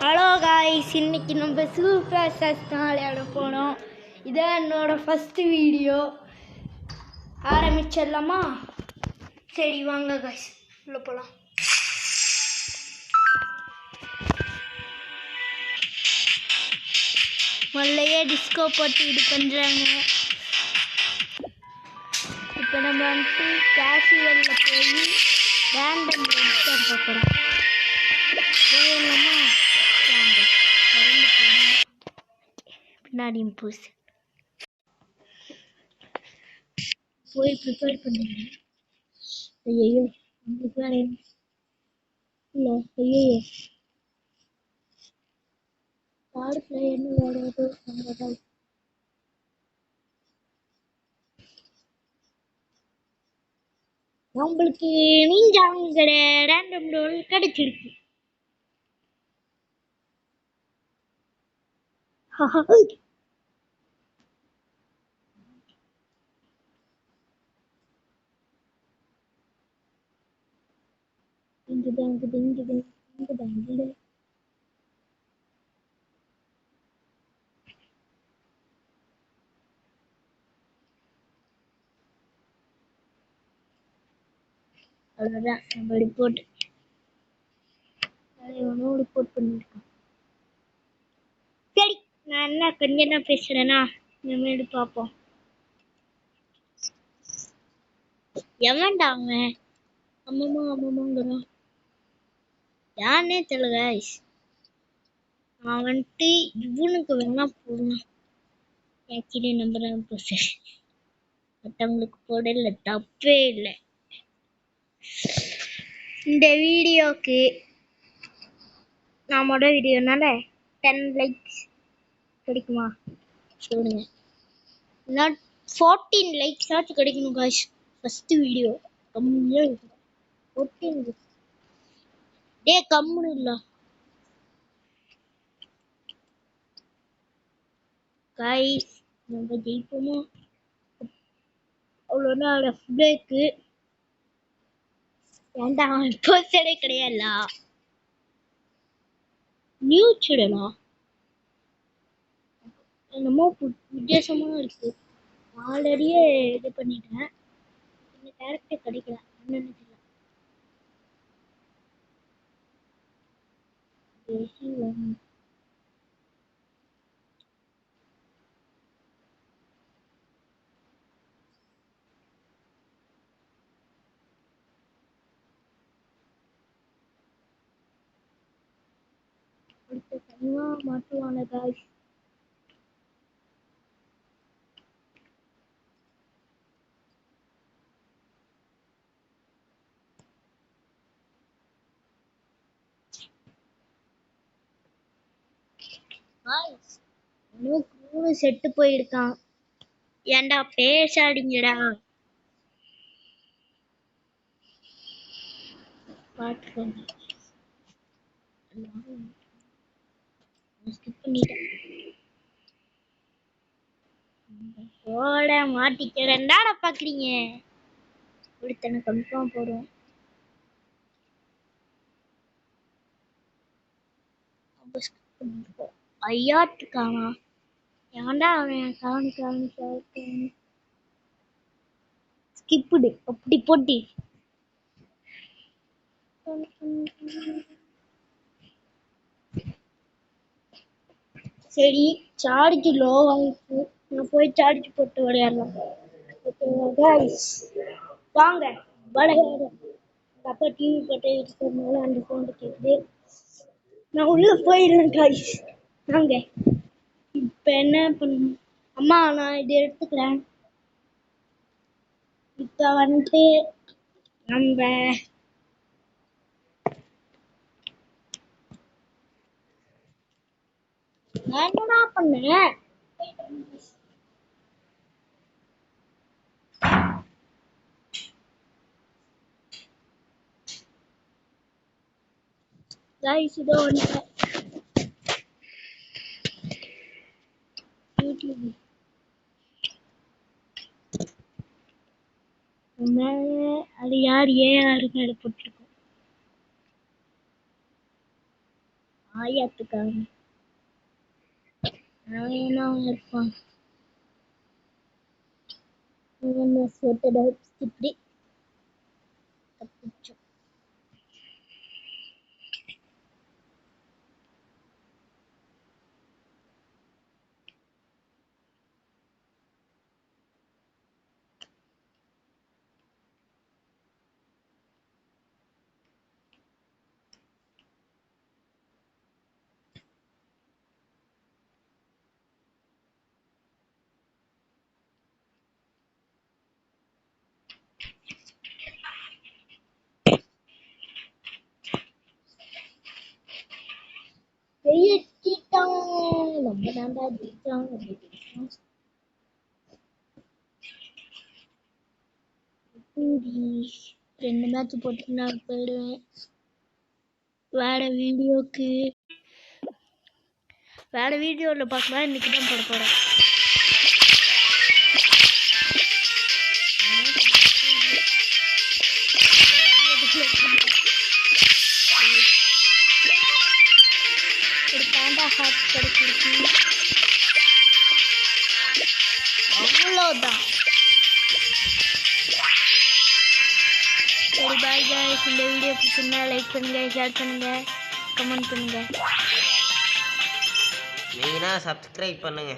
Hello guys, இன்னைக்கு நம்ம super stars தான் விளையாட போனோம். இதான் என்னோட ஃபஸ்ட்டு வீடியோ. ஆரம்பிச்சிடலாமா? சரி வாங்க காய்ஸ், உள்ள போகலாம். முதல்லையே டிஸ்கோ போட்டு இது பண்ணுறாங்க. இப்போ நம்ம வந்துட்டு கேஷுவலில் போய் ரேண்டம் தான் பார்க்குறோம். போயிடலாமா? பின்னாடியும் பூசு போய் ப்ரிப்பேர் பண்ணுங்க. ஐயோ உங்களுக்கு வேற இல்லை. ஐயோ காடுல என்ன விளையாடுறது? நம்மளுக்கு நீஞ்சாங்கிற ரேண்டம் டோல் கிடைச்சிருக்கு. அவ்வளோதான், நம்ம ரிப்போர்ட் ரிப்போர்ட் பண்ணியிருக்கோம். சரி, நான் என்ன கொஞ்சம் என்ன பேசுறேன்னா இனிமேல் பார்ப்போம். எவன்டா அவன்? அம்மம்மாங்கிறான். யாருன்னே தெரியல கைஸ். நான் வந்துட்டு இவனுக்கு வேணா போடலாம். ஆக்சுவலி நம்புறேன் போச மற்றவங்களுக்கு போடல, தப்பே இல்லை. இந்த வீடியோக்கு நம்மளோட வீடியோனால 10 லைக்ஸ் கிடைக்குமா சொல்லுங்க. இல்லை 14 லைக்ஸ் ஆச்சு கிடைக்கணும் காய்ஸ். ஃபஸ்ட்டு வீடியோ கம்மியாக இருக்கு. 14 டே கம்முன்னு இல்லை காய்ஸ். நம்ம ஜெயிப்போமா? அவ்வளோதான். லெஃப்ட் பிரேக்கு வேண்டாம், போஸ்டரே கிடையாதுல. நியூ சுடலா என்னமோ வித்தியாசமா இருக்கு. ஆல்ரெடியே இது பண்ணிட்டேன். இந்த கேரக்டர் கிடைக்கல, என்னன்னு தெரியல. அடுத்த தனியா மாட்டுவான காய்ஸ். இன்னும் செட்டு போயிருக்கான். ஏன்டா பேசாதீங்கடா. பாத்துக்கோங்க. ஸ்கிப் பண்ணிட்டேன். போட மாட்டிக்கிறேன்டா பாக்குறீங்க. ஒருத்தனை கன்ஃபார்ம் போடுவோம். ஐயாட்டுக்கானா? ஏன்டா அவன் கவனிக்க ஸ்கிப்புடு அப்படி போட்டி. சரி, சார்ஜ் லோ ஆயிடுச்சு. நான் போய் சார்ஜ் போட்டு விளையாடலாம். வாங்க விளையாட. அப்பா டிவி போட்டு இருக்கிறதுனால அந்த சவுண்டு கேட்குது. நான் உள்ள போயிடலாம் காய்ஸ். வாங்க. இப்ப என்ன பண்ணணும்? அம்மா நான் இதை எடுத்துக்கிறேன். இப்ப வந்துட்டு நம்ம நான் என்னடா பண்ணேன்? guys இதோ வந்துட்டேன். யூடியூப் அது யார் ஏஆர் மேல போட்டிருக்கோம். ஆயாத்துக்காக அவன் என்ன இருப்பான் இப்படி தப்பிச்சோம். வெயிட்டான் ரொம்ப தாண்டா அடிச்சான். 2 மேட்ச் போட்டு நான் போயிடுவேன். வேற வீடியோவில் பார்க்கலாம். இன்னைக்கு தான் போட போகிறேன். ஒரு பேண்டா ஹார்ட் கிடைச்சிருக்கு. அவ்வளோதான். சரி பாய் गाइस. இந்த வீடியோ பிடிச்சிருந்தா லைக் பண்ணுங்க, ஷேர் பண்ணுங்க, கமெண்ட் பண்ணுங்க, மெயினாக சப்ஸ்கிரைப் பண்ணுங்க.